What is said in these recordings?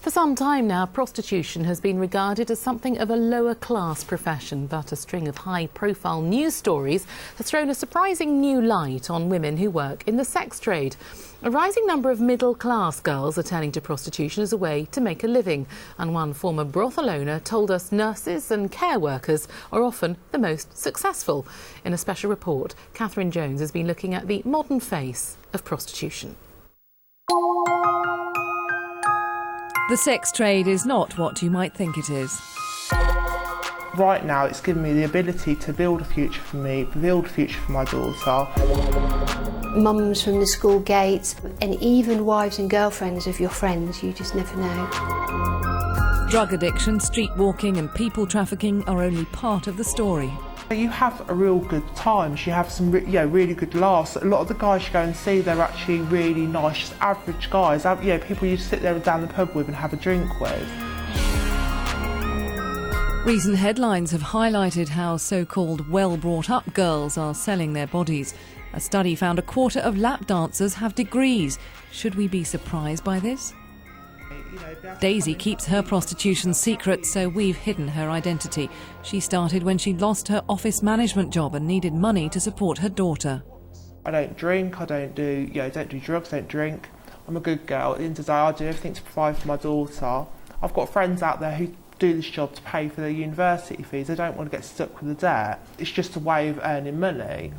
For some time now, prostitution has been regarded as something of a lower-class profession, but a string of high-profile news stories has thrown a surprising new light on women who work in the sex trade. A rising number of middle-class girls are turning to prostitution as a way to make a living, and one former brothel owner told us nurses and care workers are often the most successful. In a special report, Catherine Jones has been looking at the modern face of prostitution. The sex trade is not what you might think it is. Right now it's given me the ability to build a future for me, build a future for my daughter. Mums from the school gates and even wives and girlfriends of your friends, you just never know. Drug addiction, street walking and people trafficking are only part of the story. You have a real good time, you have some really good laughs. A lot of the guys you go and see, they're actually really nice, just average guys. People you sit there down the pub with and have a drink with. Recent headlines have highlighted how so-called well-brought-up girls are selling their bodies. A study found a quarter of lap dancers have degrees. Should we be surprised by this? Daisy keeps her prostitution secret, so we've hidden her identity. She started when she lost her office management job and needed money to support her daughter. I don't drink, I don't do drugs, don't drink. I'm a good girl. At the end of the day, I do everything to provide for my daughter. I've got friends out there who do this job to pay for their university fees. They don't want to get stuck with the debt. It's just a way of earning money.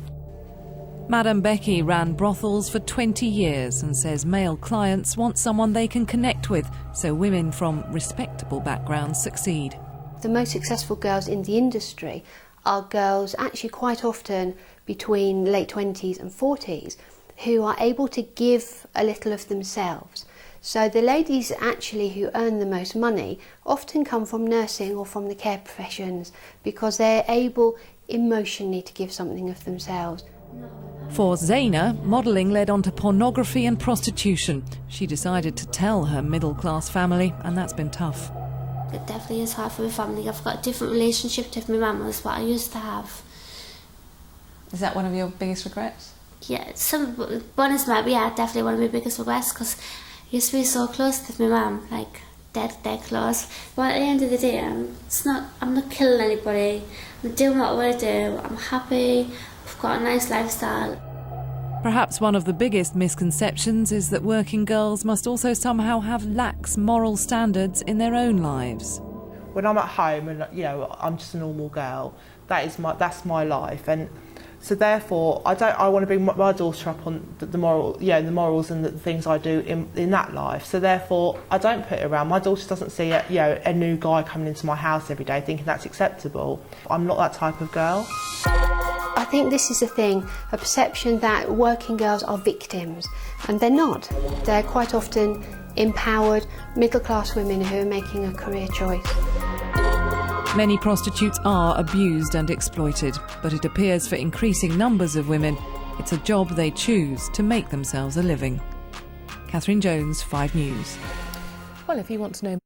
Madam Becky ran brothels for 20 years and says male clients want someone they can connect with, so women from respectable backgrounds succeed. The most successful girls in the industry are girls actually quite often between late 20s and 40s who are able to give a little of themselves. So the ladies actually who earn the most money often come from nursing or from the care professions because they're able emotionally to give something of themselves. For Zaina, modelling led on to pornography and prostitution. She decided to tell her middle-class family, and that's been tough. It definitely is hard for my family. I've got a different relationship with my mum as what I used to have. Is that one of your biggest regrets? Yeah, bonus maybe, yeah, definitely one of my biggest regrets, because I used to be so close with my mum, like dead close. But at the end of the day, I'm not killing anybody. I'm doing what I want to do. I'm happy. I've got a nice lifestyle. Perhaps one of the biggest misconceptions is that working girls must also somehow have lax moral standards in their own lives. When I'm at home and I'm just a normal girl, that's my life, and so therefore I want to bring my daughter up on the morals and the things I do in that life. So therefore I don't put it around. My daughter doesn't see a new guy coming into my house every day thinking that's acceptable. I'm not that type of girl. I think this is a thing, a perception that working girls are victims, and they're not. They're quite often empowered, middle-class women who are making a career choice. Many prostitutes are abused and exploited, but it appears for increasing numbers of women, it's a job they choose to make themselves a living. Catherine Jones, 5 News. Well, if you want to know